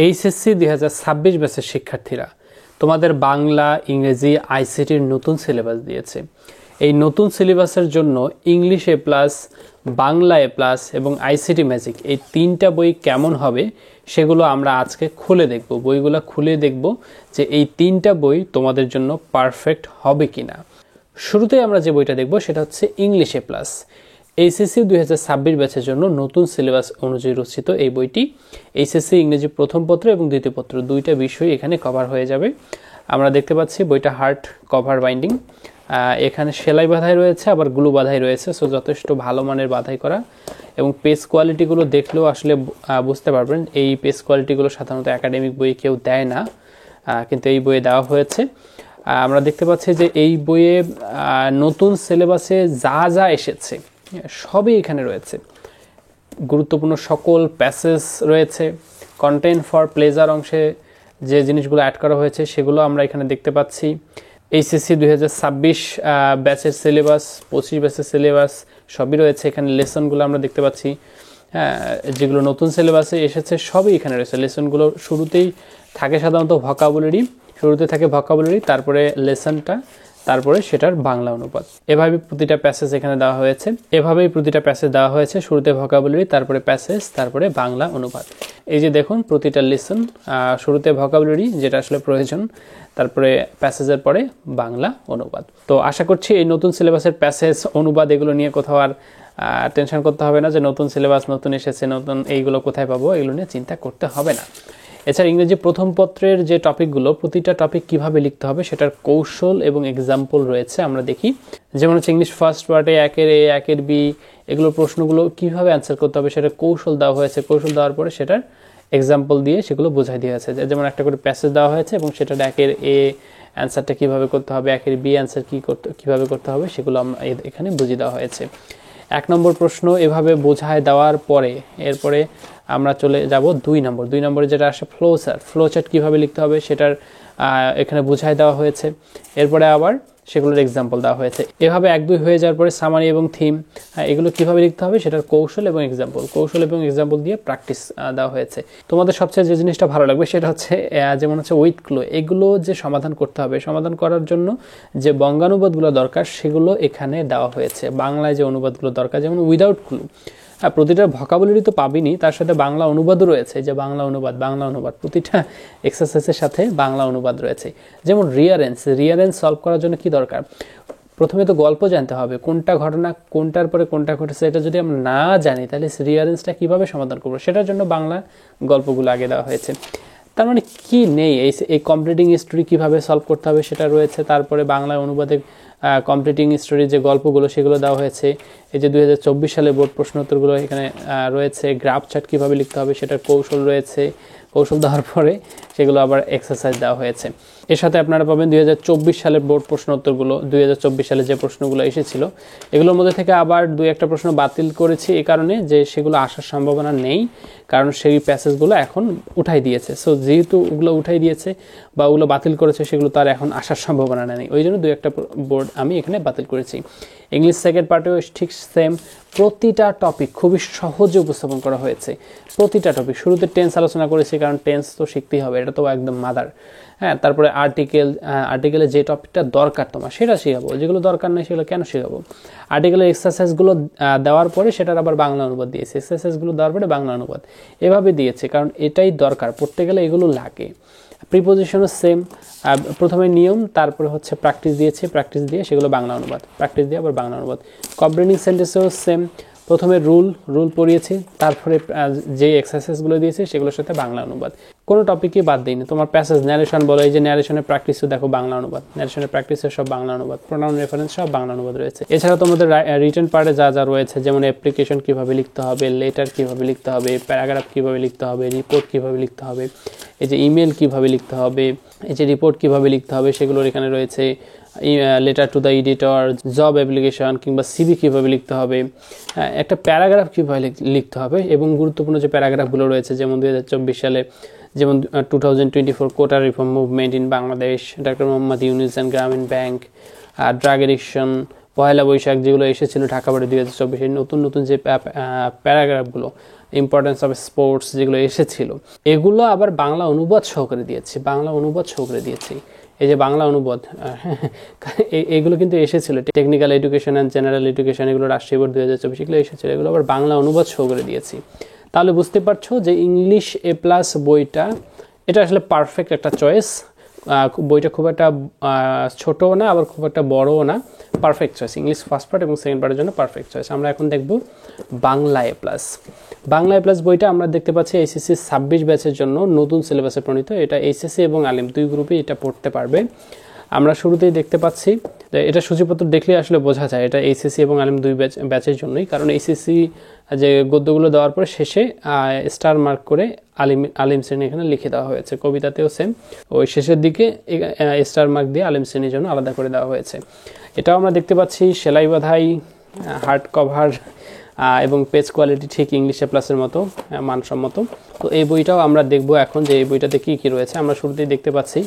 HSC 2026 ব্যাচের শিক্ষার্থীরা, তোমাদের বাংলা, ইংরেজি, আইসিটির নতুন সিলেবাস দিয়েছে। এই নতুন সিলেবাসের জন্য ইংলিশ এ প্লাস, বাংলা এ প্লাস এবং আইসিটি ম্যাজিক এই তিনটা বই কেমন হবে সেগুলো আমরা আজকে খুলে দেখব। বইগুলো খুলে দেখব যে এই তিনটা বই তোমাদের জন্য পারফেক্ট হবে কিনা। শুরুতেই আমরা যে বইটা দেখব সেটা হচ্ছে ইংলিশ এ প্লাস। এইচএসসি 2026 ব্যাচের জন্য নতুন সিলেবাস অনুযায়ী রচিত এই বইটি। এইচএসসি ইংরেজি প্রথম পত্র এবং দ্বিতীয় পত্র দুইটা বিষয় এখানে কভার হয়ে যাবে। আমরা দেখতে পাচ্ছি বইটা হার্ড কভার বাইন্ডিং, এখানে সেলাই বাঁধাই রয়েছে, আবার গ্লু বাঁধাই রয়েছে। সো যথেষ্ট ভালো মানের বাঁধাই করা এবং পেজ কোয়ালিটিগুলো দেখলেও আসলে বুঝতে পারবেন এই পেজ কোয়ালিটিগুলো সাধারণত একাডেমিক বই কেউ দেয় না, কিন্তু এই বইয়ে দেওয়া হয়েছে। আমরা দেখতে পাচ্ছি যে এই বইয়ে নতুন সিলেবাসে যা যা এসেছে সবই এখানে রয়েছে। গুরুত্বপূর্ণ সকল প্যাসেজ রয়েছে। কন্টেন্ট ফর প্লেজার অংশে যে জিনিসগুলো অ্যাড করা হয়েছে সেগুলো আমরা এখানে দেখতে পাচ্ছি। এইচএসসি 2026 ব্যাচের সিলেবাস, 25 ব্যাচের সিলেবাস সবই রয়েছে এখানে। লেসনগুলো আমরা দেখতে পাচ্ছি, যেগুলো নতুন সিলেবাসে এসেছে সবই এখানে রয়েছে। লেসনগুলো শুরুতেই থাকে সাধারণত ভোকাবুলারি, তারপরে লেসনটা, তারপরে সেটার বাংলা অনুবাদ। এভাবেই প্রতিটা প্যাসেজ এখানে দেওয়া হয়েছে। শুরুতে ভোকাবুলারি, তারপরে প্যাসেজ, তারপরে বাংলা অনুবাদ। এই যে দেখুন প্রতিটা লেসন, শুরুতে ভোকাবুলারি যেটা আসলে প্রয়োজন, তারপরে প্যাসেজের পরে বাংলা অনুবাদ। তো আশা করছি এই নতুন সিলেবাসের প্যাসেজ, অনুবাদ এগুলো নিয়ে কোথাও আর টেনশন করতে হবে না যে নতুন সিলেবাস নতুন এসেছে, নতুন এইগুলো কোথায় পাবো, এগুলো নিয়ে চিন্তা করতে হবে না। এছাড়া ইংরেজি প্রথম পত্রের যে টপিকগুলো, প্রতিটা টপিক কিভাবে লিখতে হবে সেটার কৌশল এবং এক্সাম্পল রয়েছে। আমরা দেখি যেমন হচ্ছে ইংলিশ ফার্স্ট পার্টে 1-এর A, 1-এর B এগুলো প্রশ্নগুলো কিভাবে অ্যান্সার করতে হবে সেটার কৌশল দেওয়া হয়েছে। কৌশল দেওয়ার পরে সেটার এক্সাম্পল দিয়ে সেগুলো বোঝাই দেওয়া হয়েছে। যেমন একটা করে প্যাসেজ দেওয়া হয়েছে এবং সেটার 1-এর A অ্যান্সারটা কীভাবে করতে হবে, 1-এর B অ্যান্সার কীভাবে করতে হবে সেগুলো আমরা এখানে বুঝিয়ে দেওয়া হয়েছে। 1 নম্বর প্রশ্ন এভাবে বোঝায় দেওয়ার পরে এরপরে আমরা চলে যাব 2 নম্বরে যেটা আসে ফ্লো চার্ট কীভাবে লিখতে হবে সেটার এখানে বুঝায় দেওয়া হয়েছে। এরপরে আবার সেগুলোর এক্সাম্পল দেওয়া হয়েছে। এভাবে 1-2 হয়ে যাওয়ার পরে সামারি এবং থিম, এগুলো কীভাবে লিখতে হবে সেটার কৌশল এবং এক্সাম্পল দিয়ে প্র্যাকটিস দেওয়া হয়েছে। তোমাদের সবচেয়ে যে জিনিসটা ভালো লাগবে সেটা হচ্ছে যেমন হচ্ছে উইথ ক্লু, এগুলো যে সমাধান করতে হবে, সমাধান করার জন্য যে বঙ্গানুবাদগুলো দরকার সেগুলো এখানে দেওয়া হয়েছে। বাংলায় যে অনুবাদগুলো দরকার, যেমন উইদাউট ক্লু, প্রতিটা ভোকাবুলারি তো পাবিনি, তার সাথে বাংলা অনুবাদও রয়েছে। যে বাংলা অনুবাদ প্রতিটা এক্সারসাইজের সাথে বাংলা অনুবাদ রয়েছে। যেমন রিয়ারেন্স সলভ করার জন্য কি দরকার, প্রথমে তো গল্প জানতে হবে, কোনটা ঘটনা কোনটার পরে কোনটা ঘটেছে এটা যদি আমরা না জানি তাহলে রিয়ারেন্সটা কীভাবে সমাধান করবো, সেটার জন্য বাংলা গল্পগুলো আগে দেওয়া হয়েছে। তার মানে কি নেই, এই কমপ্লিটিং স্টোরি কীভাবে সলভ করতে হবে সেটা রয়েছে। তারপরে বাংলায় অনুবাদে কমপ্লিটিং স্টোরি যে গল্পগুলো সেগুলো দেওয়া হয়েছে। এই যে 2024 সালে বোর্ড প্রশ্নোত্তরগুলো এখানে রয়েছে। গ্রাফ চার্ট কীভাবে লিখতে হবে সেটার কৌশল রয়েছে। কৌশল দেওয়ার পরে সেগুলো আবার এক্সারসাইজ দেওয়া হয়েছে। এর সাথে আপনারা পাবেন 2024 সালের বোর্ড প্রশ্নোত্তরগুলো। 2024 সালে যে প্রশ্নগুলো এসেছিল এগুলোর মধ্যে থেকে আবার 2-1টা প্রশ্ন বাতিল করেছি এই কারণে যে সেগুলো আসার সম্ভাবনা নেই, কারণ সেই প্যাসেজগুলো এখন উঠাই দিয়েছে। সো যেহেতু ওগুলো উঠাই দিয়েছে বা ওগুলো বাতিল করেছে সেগুলো তার এখন আসার সম্ভাবনা নেই, ওই জন্য 2-1টা বোর্ড আমি এখানে বাতিল করেছি। ইংলিশ সেকেন্ড পার্টেও ঠিক সেম, প্রতিটা টপিক খুবই সহজে উপস্থাপন করা হয়েছে। প্রতিটা টপিক, শুরুতে টেন্স আলোচনা করেছি কারণ টেন্স তো শিখতেই হবে, এটা তো একদম মাদার। তারপরে আর্টিকেলে যে টপিকটা দরকার তোমার সেটা শেখাবো, যেগুলো দরকার নেই সেগুলো কেন শেখাবো। আর্টিকেলের এক্সারসাইজগুলো দেওয়ার পরে সেটার আবার বাংলা অনুবাদ দিয়েছে, এক্সারসাইজগুলো দেওয়ার পরে বাংলা অনুবাদ এভাবে দিয়েছে, কারণ এটাই দরকার, পড়তে গেলে এগুলো লাগে। প্রিপোজিশনও সেম, প্রথমে নিয়ম, তারপরে হচ্ছে প্র্যাকটিস দিয়ে সেগুলো বাংলা অনুবাদ, প্র্যাকটিস দিয়ে আবার বাংলা অনুবাদ। কম্প্রিহেন্ডিং সেন্টেন্সেও সেম, প্রথমে রুল পড়িয়েছি, তারপরে যে এক্সারসাইজগুলো দিয়েছি সেগুলোর সাথে বাংলা অনুবাদ। কোনো টপিকই বাদ দিইনি। তোমার প্যাসেজ ন্যারেশন বলো, এই যে ন্যারেশনের প্র্যাকটিসও দেখো বাংলা অনুবাদ, ন্যারেশনের প্র্যাকটিসের সব বাংলা অনুবাদ, প্রোনাউন রেফারেন্স সব বাংলা অনুবাদ রয়েছে। এছাড়া তোমাদের রিটেন পার্টে যা যা রয়েছে, যেমন অ্যাপ্লিকেশন কীভাবে লিখতে হবে, লেটার কীভাবে লিখতে হবে, প্যারাগ্রাফ কীভাবে লিখতে হবে, রিপোর্ট কীভাবে লিখতে হবে, এই যে ইমেল কীভাবে লিখতে হবে, এই যে রিপোর্ট কীভাবে লিখতে হবে সেগুলোর এখানে রয়েছে। Letter to the editor, job application কিংবা সিভি কীভাবে লিখতে হবে, একটা প্যারাগ্রাফ কীভাবে লিখতে হবে এবং গুরুত্বপূর্ণ যে প্যারাগ্রাফগুলো রয়েছে, যেমন 2024 সালে যেমন 2024 quota reform movement in Bangladesh, doctor Muhammad Yunus and Grameen Bank, drug addiction, Pohela Boishakh যেগুলো এসেছিল ঢাকা বোর্ডে 2024, এই নতুন নতুন যে প্যারাগ্রাফগুলো, ইম্পর্টেন্স অফ স্পোর্টস যেগুলো এসেছিল, এগুলো আবার বাংলা অনুবাদ সহকারে দিয়েছি। এই যে বাংলা অনুবাদ, এগুলো কিন্তু এসেছিল। Technical education and general education, এগুলো রাষ্ট্রীয় বোর্ড 2024 এগুলো এসেছিল, এগুলো আবার বাংলা অনুবাদ সহকারে দিয়েছি। তাহলে বুঝতে পারছো যে ইংলিশ A+ বইটা এটা আসলে পারফেক্ট একটা চয়েস। বইটা খুব একটা ছোটও না, আবার খুব একটা বড়ও না, perfect choice. English first part এবং সেকেন্ড পার্টের জন্য পারফেক্ট চয়েস। আমরা এখন দেখব বাংলা A+। বাংলা A+ বইটা আমরা দেখতে পাচ্ছি এইচএসসি 26 ব্যাচের জন্য নতুন সিলেবাসে প্রণীত। এটা এইচএসসি এবং আলিম দুই গ্রুপে এটা পড়তে পারবে। আমরা শুরুতেই দেখতে পাচ্ছি, এটা সূচিপত্র দেখলে আসলে বোঝা যায় এটা এইচএসসি এবং আলিম দুই ব্যাচের জন্যই, কারণ এইচএসসি যে গদ্যগুলো দেওয়ার পরে শেষে স্টার মার্ক করে আলিম শ্রেণী এখানে লিখে দেওয়া হয়েছে। কবিতাতেও সেম, ওই শেষের দিকে স্টার মার্ক দিয়ে আলিম শ্রেণীর জন্য আলাদা করে দেওয়া হয়েছে। এটাও আমরা দেখতে পাচ্ছি সেলাই বাঁধাই, হার্ড কভার এবং পেজ কোয়ালিটি ঠিক ইংলিশ A+-এর মতো মানসম্মত। তো এই বইটাও আমরা দেখব এখন যে এই বইটাতে কী কী রয়েছে। আমরা শুরুতেই দেখতে পাচ্ছি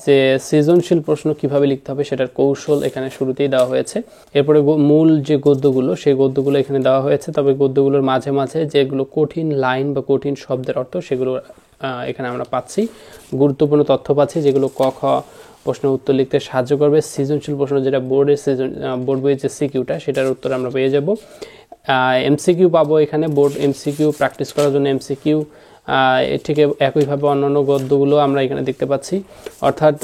যে সৃজনশীল প্রশ্ন কিভাবে লিখতে হবে সেটার কৌশল এখানে শুরুতেই দেওয়া হয়েছে। এরপরে মূল যে গদ্যগুলো, সেই গদ্যগুলো এখানে দেওয়া হয়েছে। তবে গদ্যগুলোর মাঝে মাঝে যেগুলো কঠিন লাইন বা কঠিন শব্দের অর্থ, সেগুলো এখানে আমরা পাচ্ছি। গুরুত্বপূর্ণ তথ্য পাচ্ছি যেগুলো ক খ প্রশ্নের উত্তর লিখতে সাহায্য করবে। সৃজনশীল প্রশ্ন যেটা বোর্ড বইয়ের যে সিকিউটা, সেটার উত্তর আমরা পেয়ে যাব। এমসিকিউ পাবো এখানে, বোর্ড এমসিকিউ প্র্যাকটিস করার জন্য এমসিকিউ ঠিক একইভাবে অন্যান্য গদ্যগুলো আমরা এখানে দেখতে পাচ্ছি। অর্থাৎ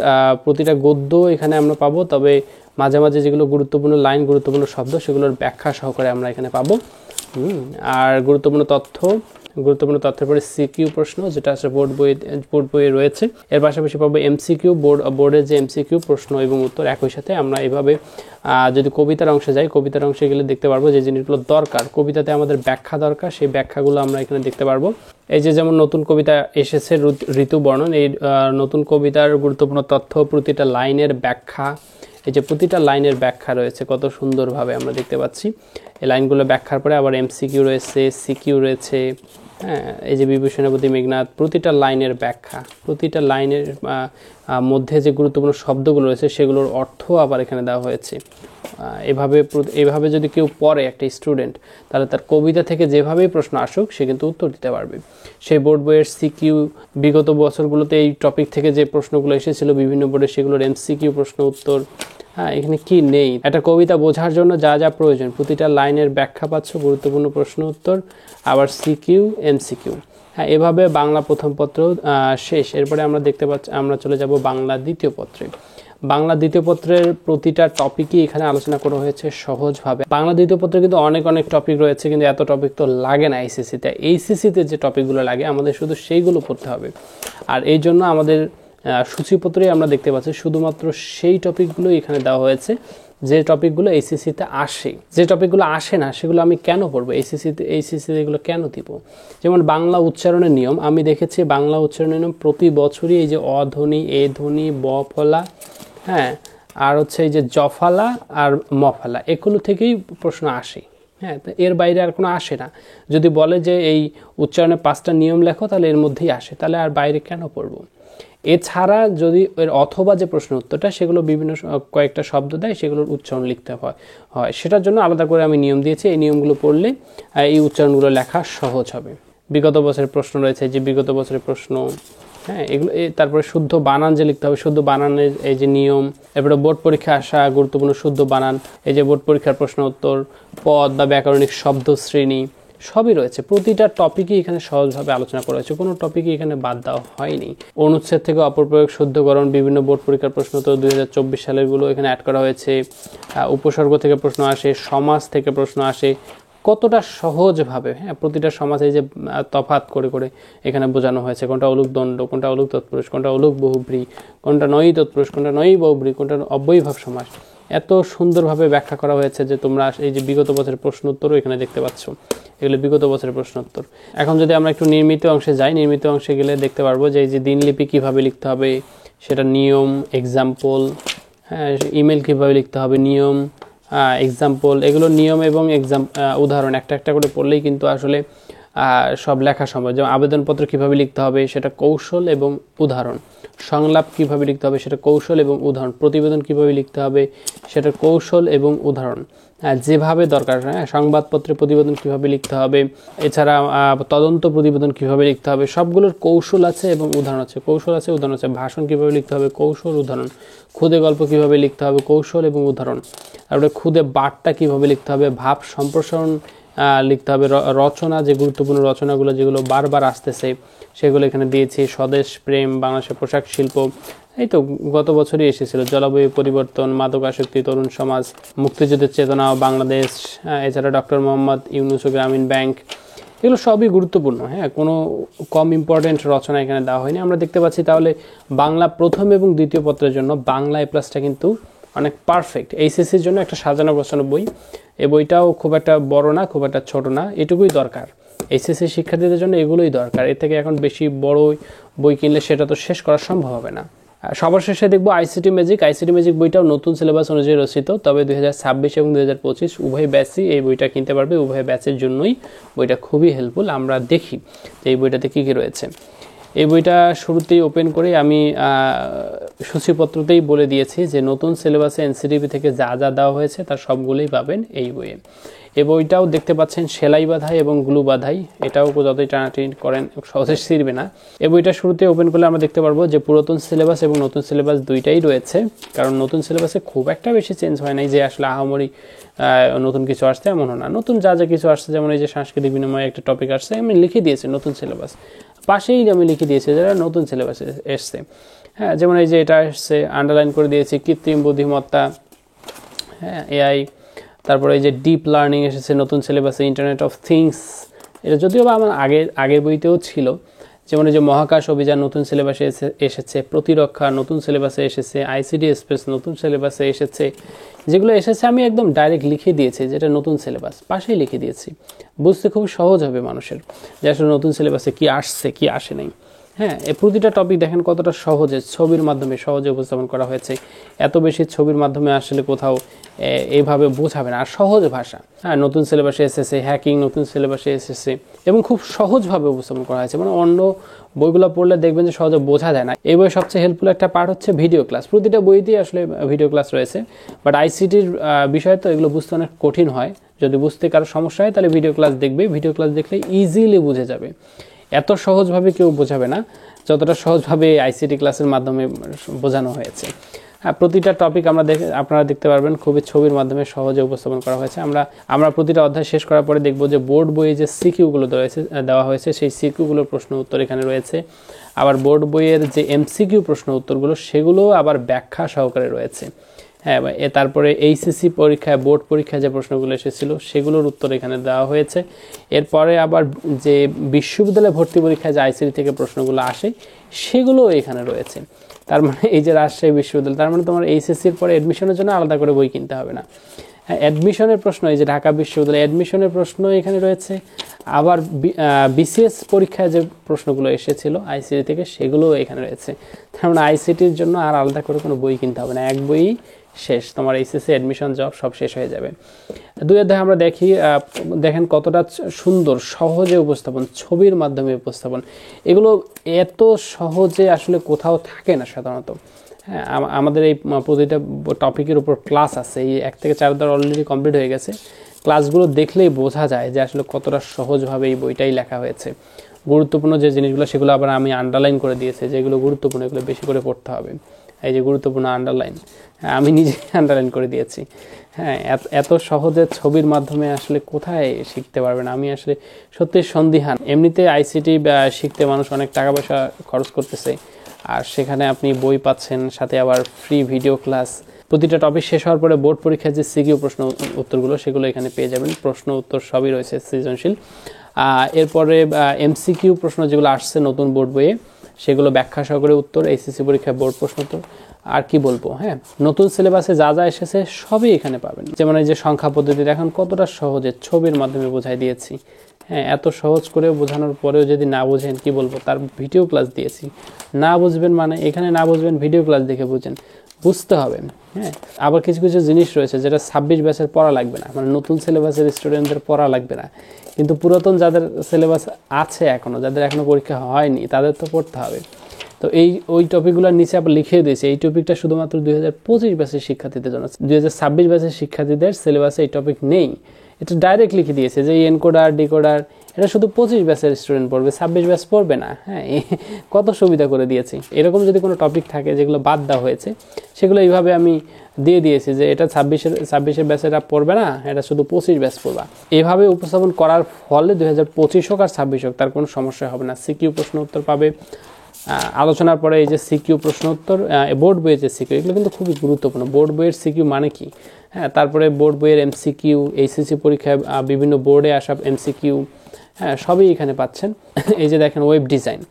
প্রতিটা গদ্য এখানে আমরা পাবো, তবে মাঝে মাঝে যেগুলো গুরুত্বপূর্ণ লাইন, গুরুত্বপূর্ণ শব্দ, সেগুলোর ব্যাখ্যা সহকারে আমরা এখানে পাবো। আর গুরুত্বপূর্ণ তথ্যের পরে সিকিউ প্রশ্ন, যেটা আসলে বোর্ড বইয়ে রয়েছে। এর পাশাপাশি পাবো এমসিকিউ, বোর্ডের যে এমসিকিউ প্রশ্ন এবং উত্তর একই সাথে। আমরা এভাবে যদি কবিতার অংশে যাই, কবিতার অংশে গেলে দেখতে পারবো যে জিনিসগুলো দরকার, কবিতাতে আমাদের ব্যাখ্যা দরকার, সেই ব্যাখ্যাগুলো আমরা এখানে দেখতে পারবো। এই যে যেমন নতুন কবিতা এসেছে ঋতু বর্ণন, এই নতুন কবিতার গুরুত্বপূর্ণ তথ্য, প্রতিটা লাইনের ব্যাখ্যা, এই যে প্রতিটা লাইনের ব্যাখ্যা রয়েছে কত সুন্দরভাবে আমরা দেখতে পাচ্ছি। এই লাইনগুলো ব্যাখ্যার পরে আবার এমসিকিউ রয়েছে, সিকিউ রয়েছে। এই যে বিভূষণাবতী মেঘনাদ, প্রতিটা লাইনের ব্যাখ্যা, প্রতিটা লাইনের মধ্যে যে গুরুত্বপূর্ণ শব্দগুলো রয়েছে সেগুলোর অর্থ আবার এখানে দেওয়া হয়েছে। এভাবে যদি কেউ পড়ে একটা স্টুডেন্ট, তাহলে তার কবিতা থেকে যেভাবেই প্রশ্ন আসুক সে কিন্তু উত্তর দিতে পারবে। সেই বোর্ড বইয়ের সিকিউ, বিগত বছরগুলোতে এই টপিক থেকে যে প্রশ্নগুলো এসেছিল বিভিন্ন বোর্ডে, সেগুলোর এমসিকিউ প্রশ্ন উত্তর। এখানে কি নেই, একটা কবিতা বোঝার জন্য যা যা প্রয়োজন, প্রতিটা লাইনের ব্যাখ্যা পাচ্ছ, গুরুত্বপূর্ণ প্রশ্ন উত্তর, আবার সিকিউ, এমসিকিউ। এভাবে বাংলা প্রথম পত্র শেষ। এরপরে আমরা চলে যাব বাংলা দ্বিতীয় পত্রে। বাংলা দ্বিতীয় পত্রের প্রতিটা টপিকই এখানে আলোচনা করা হয়েছে সহজভাবে। বাংলা দ্বিতীয় পত্রে কিন্তু অনেক টপিক রয়েছে, কিন্তু এত টপিক তো লাগে না এইচএসসিতে। এইচএসসিতে যে টপিকগুলো লাগে আমাদের শুধু সেইগুলো পড়তে হবে। আর এই জন্য আমাদের সূচিপত্রেই আমরা দেখতে পাচ্ছি শুধুমাত্র সেই টপিকগুলোই এখানে দেওয়া হয়েছে যে টপিকগুলো এইচএসসিতে আসে। যে টপিকগুলো আসে না সেগুলো আমি কেন পড়বো এইচএসসিতে এগুলো কেন দিব? যেমন বাংলা উচ্চারণের নিয়ম, আমি দেখেছি বাংলা উচ্চারণের নিয়ম প্রতি বছরই এই যে অধ্বনি, এ ধ্বনি, ব ফলা, আর হচ্ছে এই যে জফালা আর মফালা, এগুলো থেকেই প্রশ্ন আসে। তো এর বাইরে আর কোনো আসে না। যদি বলে যে এই উচ্চারণের 5টা নিয়ম লেখো, তাহলে এর মধ্যেই আসে, তাহলে আর বাইরে কেন পড়বো? এছাড়া যদি এর অথবা যে প্রশ্ন উত্তরটা, সেগুলো বিভিন্ন কয়েকটা শব্দ দেয়, সেগুলোর উচ্চারণ লিখতে হয়, সেটার জন্য আলাদা করে আমি নিয়ম দিয়েছি। এই নিয়মগুলো পড়লে এই উচ্চারণগুলো লেখা সহজ হবে। বিগত বছরের প্রশ্ন রয়েছে, যে বিগত বছরের প্রশ্ন, এগুলো। তারপরে শুদ্ধ বানান যে লিখতে হবে, শুদ্ধ বানানের এই যে নিয়ম। এরপরে বোর্ড পরীক্ষা আসা গুরুত্বপূর্ণ শুদ্ধ বানান, এই যে বোর্ড পরীক্ষার প্রশ্ন উত্তর, পদ বা ব্যাকরণিক শব্দ শ্রেণী, সবই রয়েছে। প্রতিটা টপিকই এখানে সহজভাবে আলোচনা করা হয়েছে, কোনো টপিকই এখানে বাদ দেওয়া হয়নি। অনুচ্ছেদ থেকে অপপ্রয়োগ, শুদ্ধকরণ, বিভিন্ন বোর্ড পরীক্ষার প্রশ্ন তো 2024 সালেরগুলো এখানে অ্যাড করা হয়েছে। উপসর্গ থেকে প্রশ্ন আসে, সমাজ থেকে প্রশ্ন আসে, কতটা সহজভাবে প্রতিটা সমাজে যে তফাৎ করে করে এখানে বোঝানো হয়েছে, কোনটা অলুক দণ্ড, কোনটা অলুক তৎপুরুষ, কোনটা অলুক বহুব্রী, কোনটা নয়ী তৎপুরুষ, কোনটা নয়ী বহুব্রী, কোনটা অব্যয়ীভাব সমাস, এত সুন্দরভাবে ব্যাখ্যা করা হয়েছে যে তোমরা এই যে বিগত বছরের প্রশ্ন উত্তরও এখানে দেখতে পাচ্ছ। এগুলো বিগত বছরের প্রশ্ন উত্তর। এখন যদি আমরা একটু নির্মিত অংশে যাই, নির্মিত অংশে গেলে দেখতে পারবো যে এই যে দিনলিপি কীভাবে লিখতে হবে সেটা নিয়ম, এক্সাম্পল, ইমেল কীভাবে লিখতে হবে নিয়ম, এক্সাম্পল, এগুলো নিয়ম এবং উদাহরণ একটা একটা করে পড়লেই কিন্তু আসলে সব লেখা সম্ভব। যেমন আবেদনপত্র কীভাবে লিখতে হবে সেটা কৌশল এবং উদাহরণ, সংলাপ কীভাবে লিখতে হবে সেটা কৌশল এবং উদাহরণ, প্রতিবেদন কীভাবে লিখতে হবে সেটা কৌশল এবং উদাহরণ, যেভাবে দরকার, সংবাদপত্রে প্রতিবেদন কীভাবে লিখতে হবে, এছাড়া তদন্ত প্রতিবেদন কীভাবে লিখতে হবে, সবগুলোর কৌশল আছে এবং উদাহরণ আছে, কৌশল আছে উদাহরণ আছে। ভাষণ কীভাবে লিখতে হবে, কৌশল উদাহরণ। খুদে গল্প কীভাবে লিখতে হবে, কৌশল এবং উদাহরণ। তারপরে খুদে বার্তা কীভাবে লিখতে হবে, ভাব সম্প্রসারণ লিখতে হবে, রচনা, যে গুরুত্বপূর্ণ রচনাগুলো যেগুলো বারবার আসতেছে সেগুলো এখানে দিয়েছি। স্বদেশ প্রেম, বাংলাদেশের পোশাক শিল্প, এই তো গত বছরই এসেছিল, জলবায়ু পরিবর্তন, মাদকাসক্তি, তরুণ সমাজ, মুক্তিযুদ্ধের চেতনা ও বাংলাদেশ, এছাড়া ডক্টর মোহাম্মদ ইউনূস ও গ্রামীণ ব্যাংক, এগুলো সবই গুরুত্বপূর্ণ। কোনো কম ইম্পর্টেন্ট রচনা এখানে দেওয়া হয়নি। আমরা দেখতে পাচ্ছি তাহলে বাংলা প্রথম এবং দ্বিতীয় পত্রের জন্য বাংলা A+টা কিন্তু অনেক পারফেক্ট। এইচএসসির জন্য একটা সাজানো গোছানো বই। এই বইটাও খুব একটা বড় না, খুব একটা ছোট না, এটুকুই দরকার। এইচএসসি শিক্ষার্থীদের জন্য এগুলোই দরকার। এর থেকে এখন বেশি বড় বই কিনলে সেটা তো শেষ করা সম্ভব হবে না। সবার শেষে দেখবো আইসিটি ম্যাজিক। আইসিটি ম্যাজিক বইটাও নতুন সিলেবাস অনুযায়ী রচিত, তবে 2026 এবং 2025 উভয় ব্যাচই এই বইটা কিনতে পারবে। উভয় ব্যাচের জন্যই বইটা খুবই হেল্পফুল। আমরা দেখি যে এই বইটাতে কী কী রয়েছে। এই বইটা শুরুতেই ওপেন করে আমি সূচিপত্রতেই বলে দিয়েছি যে নতুন সিলেবাসে এনসিটিভি থেকে যা যা দেওয়া হয়েছে তার সবগুলোই পাবেন এই বইয়ে। এই বইটাও দেখতে পাচ্ছেন সেলাই বাঁধাই এবং গ্লু বাঁধাই, এটাও যতই টানাটানি করেন সহজে ছিঁড়বে না। এই বইটা শুরুতে ওপেন করলে আমরা দেখতে পারবো যে পুরাতন সিলেবাস এবং নতুন সিলেবাস দুইটাই রয়েছে, কারণ নতুন সিলেবাসে খুব একটা বেশি চেঞ্জ হয় নাই যে আসলে আহামরি নতুন কিছু আসছে এমন না। নতুন যা যা কিছু আসছে, যেমন এই যে সাংস্কৃতিক বিনিময়ে একটা টপিক আসছে, আমি লিখে দিয়েছি নতুন সিলেবাস, পাশেই আমি লিখে দিয়েছি যারা নতুন সিলেবাস এসছে। যেমন এই যে এটা এসছে, আন্ডারলাইন করে দিয়েছি কৃত্রিম বুদ্ধিমত্তা, এআই। তারপরে এই যে ডিপ লার্নিং এসেছে নতুন সিলেবাসে, ইন্টারনেট অফ থিংস, এটা যদিও বা আমার আগের বইতেও ছিল। যেমন এই যে মহাকাশ অভিযান নতুন সিলেবাসে এসেছে, প্রতিরক্ষা নতুন সিলেবাসে এসেছে, আইসিটি স্পেস নতুন সিলেবাসে এসেছে। যেগুলো এসেছে আমি একদম ডাইরেক্ট লিখে দিয়েছি যেটা নতুন সিলেবাস, পাশেই লিখে দিয়েছি। বুঝতে খুব সহজ হবে মানুষের যে আসলে নতুন সিলেবাসে কি আসছে কি আসে নাই। এই প্রতিটা টপিক দেখেন কতটা সহজে ছবির মাধ্যমে সহজে উপস্থাপন করা হয়েছে। এত বেশি ছবির মাধ্যমে আসলে কোথাও এইভাবে বোঝাবে না, আর সহজ ভাষা। নতুন সিলেবাসে এসেছে হ্যাকিং, নতুন সিলেবাসে এসেছে এবং খুব সহজভাবে উপস্থাপন করা হয়েছে। মানে অন্য বইগুলো পড়লে দেখবেন যে সহজে বোঝা যায় না। এই বইয়ের সবচেয়ে হেল্পফুল একটা পার্ট হচ্ছে ভিডিও ক্লাস। প্রতিটা বইতেই আসলে ভিডিও ক্লাস রয়েছে, বাট আইসিটির বিষয় তো এগুলো বুঝতে অনেক কঠিন হয়। যদি বুঝতে কারো সমস্যা হয় তাহলে ভিডিও ক্লাস দেখবে, ভিডিও ক্লাস দেখলে ইজিলি বুঝে যাবে। এত সহজভাবে কেউ বোঝাবে না যতটা সহজভাবে আইসিটি ক্লাসের মাধ্যমে বোঝানো হয়েছে। প্রতিটা টপিক আপনারা দেখতে পারবেন খুবই ছবির মাধ্যমে সহজে উপস্থাপন করা হয়েছে। আমরা প্রতিটা অধ্যায় শেষ করার পরে দেখব যে বোর্ড বইয়ে যে সিকিউগুলো দেওয়া হয়েছে সেই সিকিউগুলোর প্রশ্ন উত্তর এখানে রয়েছে। আবার বোর্ড বইয়ের যে এমসিকিউ প্রশ্ন উত্তরগুলো সেগুলো আবার ব্যাখ্যা সহকারে রয়েছে। তারপরে এইচএসসি পরীক্ষায়, বোর্ড পরীক্ষায় যে প্রশ্নগুলো এসেছিল সেগুলোর উত্তর এখানে দেওয়া হয়েছে। এরপরে আবার যে বিশ্ববিদ্যালয় ভর্তি পরীক্ষায় যে আইসিটি থেকে প্রশ্নগুলো আসে সেগুলো এখানে রয়েছে। তার মানে এই যে রাজশাহী বিশ্ববিদ্যালয়, তার মানে তোমার এইচএসসির পরে অ্যাডমিশনের জন্য আলাদা করে বই কিনতে হবে না। অ্যাডমিশনের প্রশ্ন, এই যে ঢাকা বিশ্ববিদ্যালয় অ্যাডমিশনের প্রশ্ন এখানে রয়েছে। আবার বিসিএস পরীক্ষায় যে প্রশ্নগুলো এসেছিল আইসিটি থেকে সেগুলোও এখানে রয়েছে। তার মানে আইসিটির জন্য আর আলাদা করে কোনো বই কিনতে হবে না, এক বই শেষ, তোমার এইচএসসি অ্যাডমিশন জব সব শেষ হয়ে যাবে। দুই অধ্যায় আমরা দেখেন কতটা সুন্দর সহজে উপস্থাপন, ছবির মাধ্যমে উপস্থাপন। এগুলো এত সহজে আসলে কোথাও থাকে না সাধারণত। আমাদের এই প্রতিটা টপিকের উপর ক্লাস আছে, এই 1 থেকে 4 অধ্যায় অলরেডি কমপ্লিট হয়ে গেছে। ক্লাসগুলো দেখলেই বোঝা যায় যে আসলে কতটা সহজভাবে এই বইটাই লেখা হয়েছে। গুরুত্বপূর্ণ যে জিনিসগুলো সেগুলো আবার আমি আন্ডারলাইন করে দিয়েছি, যেগুলো গুরুত্বপূর্ণ এগুলো বেশি করে পড়তে হবে। এই যে গুরুত্বপূর্ণ আন্ডারলাইন, আমি নিজে আন্ডারলাইন করে দিয়েছি। এত সহজে ছবির মাধ্যমে আসলে কোথায় শিখতে পারবেন, আমি আসলে সত্যি সন্দিহান। এমনিতে আইসিটি শিখতে মানুষ অনেক টাকা পয়সা খরচ করতেছে, আর সেখানে আপনি বই পাচ্ছেন, সাথে আবার ফ্রি ভিডিও ক্লাস। প্রতিটা টপিক শেষ হওয়ার পরে বোর্ড পরীক্ষার যে সিকিউ প্রশ্ন উত্তরগুলো সেগুলো এখানে পেয়ে যাবেন। প্রশ্ন উত্তর সবই রয়েছে সৃজনশীল। এরপরে এমসিকিউ প্রশ্ন যেগুলো আসছে নতুন বোর্ড বইয়ে সেগুলো ব্যাখ্যা সহকারে উত্তর, এইচএসসি পরীক্ষায় বোর্ড প্রশ্ন উত্তর। আর কি বলবো, নতুন সিলেবাসে যা যা এসেছে সবই এখানে পাবেন। যেমন এই যে সংখ্যা পদ্ধতি এখন কতটা সহজে ছবির মাধ্যমে বোঝাই দিয়েছি। এত সহজ করে বোঝানোর পরেও যদি না বোঝেন কি বলবো, তার ভিডিও ক্লাস দিয়েছি। না বুঝবেন মানে এখানে না বুঝবেন ভিডিও ক্লাস দেখে বুঝেন, বুঝতে হবে। হ্যাঁ, আবার কিছু কিছু জিনিস রয়েছে যেটা 26 ব্যাচের পড়া লাগবে না, মানে নতুন সিলেবাসের স্টুডেন্টদের পড়া লাগবে না, কিন্তু পুরাতন যাদের সিলেবাস আছে এখনও, যাদের এখনও পরীক্ষা হয়নি তাদের তো পড়তে হবে। তো ওই টপিকগুলোর নিচে আবার লিখিয়ে দিয়েছে এই টপিকটা শুধুমাত্র 2025 ব্যাচের শিক্ষার্থীদের জন্য, 2026 ব্যাচের শিক্ষার্থীদের সিলেবাসে এই টপিক নেই। এটা ডাইরেক্ট লিখে দিয়েছে যে এনকোডার ডিকোডার এটা শুধু 25 ব্যাচের স্টুডেন্ট পড়বে, 26 ব্যাচ পড়বে না। হ্যাঁ, কত সুবিধা করে দিয়েছি। এরকম যদি কোনো টপিক থাকে যেগুলো বাদ দেওয়া হয়েছে সেগুলো এইভাবে আমি দিয়ে দিয়েছি যে এটা 26 ব্যাচেরা পড়বে না, এটা শুধু 25 ব্যাচ পড়বা। এভাবে উপস্থাপন করার ফলে 2025 হোক আর 26 হোক তার কোনো সমস্যা হবে না। সিকিউ প্রশ্ন উত্তর পাবে। আলোচনার পরে এই যে সিকিউ প্রশ্ন উত্তর, বোর্ড বইয়ের যে সিকিউ, এগুলো কিন্তু খুবই গুরুত্বপূর্ণ। বোর্ড বইয়ের সিকিউ মানে কি? হ্যাঁ, তারপরে বোর্ড বইয়ের এমসিকিউ, এইচএসসি পরীক্ষায় বিভিন্ন বোর্ডে আসা এমসিকিউ, হ্যাঁ সবই এখানে পাচ্ছেন। এই যে দেখেন ওয়েব ডিজাইন,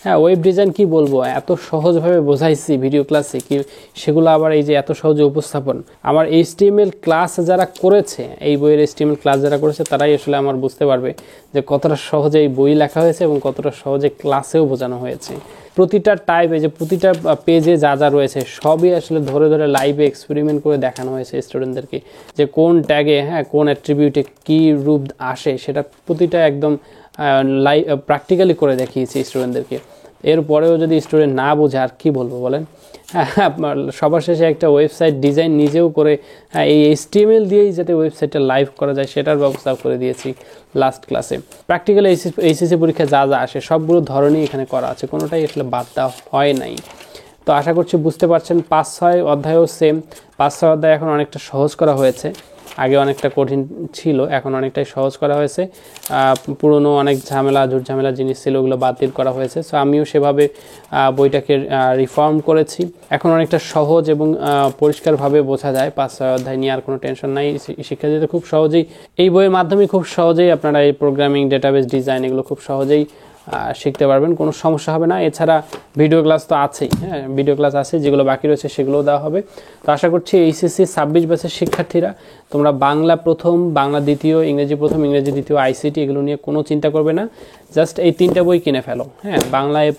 হ্যাঁ ওয়েব ডিজাইন কি বলবো, এত সহজভাবে বোঝাইছি ভিডিও ক্লাসে কি, সেগুলো আবার এই যে এত সহজে উপস্থাপন। আমার HTML ক্লাস যারা করেছে, এই বইয়ের HTML ক্লাস যারা করেছে তারাই আসলে আমার বুঝতে পারবে যে কতটা সহজে এই বই লেখা হয়েছে এবং কতটা সহজে ক্লাসেও বোঝানো হয়েছে। প্রতিটা টাইপ, এই যে প্রতিটা পেজে যা যা রয়েছে সবই আসলে ধরে ধরে লাইভে এক্সপেরিমেন্ট করে দেখানো হয়েছে স্টুডেন্টদেরকে, যে কোন ট্যাগে, হ্যাঁ কোন অ্যাট্রিবিউটে কী রূপ আসে সেটা প্রতিটা একদম লাইভ প্র্যাকটিক্যালি করে দেখিয়েছি স্টুডেন্টদেরকে। এরপরেও যদি স্টুডেন্ট না বোঝে আর কী বলবো বলেন। হ্যাঁ, সবার শেষে একটা ওয়েবসাইট ডিজাইন নিজেও করে, হ্যাঁ এই HTML দিয়েই যাতে ওয়েবসাইটটা লাইভ করা যায় সেটার ব্যবস্থা করে দিয়েছি লাস্ট ক্লাসে। প্র্যাকটিক্যালি এইচএসসি পরীক্ষা যা যা আসে সবগুলো ধরনেরই এখানে করা আছে, কোনোটাই আসলে বাদ দেওয়া হয় নাই। তো আশা করছি বুঝতে পারছেন। 5-6 অধ্যায়ও সেম। 5-6 অধ্যায় এখন অনেকটা সহজ করা হয়েছে, আগে অনেকটা কঠিন ছিল, এখন অনেকটাই সহজ করা হয়েছে। পুরনো অনেক ঝামেলা জিনিস ছিল, ওগুলো বাতিল করা হয়েছে। সো আমিও সেভাবে বইটাকে রিফর্ম করেছি। এখন অনেকটা সহজ এবং পরিষ্কারভাবে বোঝা যায়। 5-6 অধ্যায় নিয়ে আর কোনো টেনশন নাই। শিক্ষার্থীদের খুব সহজেই এই বইয়ের মাধ্যমে খুব সহজেই আপনারা এই প্রোগ্রামিং, ডেটাবেস ডিজাইন এগুলো খুব সহজেই শিখতে পারবেন, কোনো সমস্যা হবে না। এছাড়া ভিডিও ক্লাস তো আছেই, হ্যাঁ ভিডিও ক্লাস আছে, যেগুলো বাকি রয়েছে সেগুলোও দেওয়া হবে। তো আশা করছি এইচএসসি 26 ব্যাচের শিক্ষার্থীরা তোমরা বাংলা প্রথম, বাংলা দ্বিতীয়, ইংরেজি প্রথম, ইংরেজি দ্বিতীয়, আইসিটি এগুলো নিয়ে কোনো চিন্তা করবে না। জাস্ট এই 3টা বই কিনে ফেলো। হ্যাঁ, Bangla A+,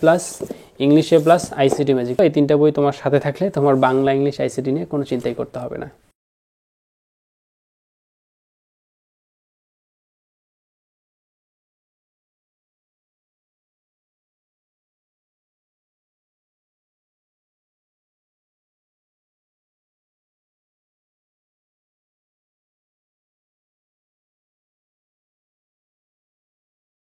English A+, ICT magic, এই 3টা বই তোমার সাথে থাকলে তোমার বাংলা, ইংলিশ, আইসিটি নিয়ে কোনো চিন্তাই করতে হবে না।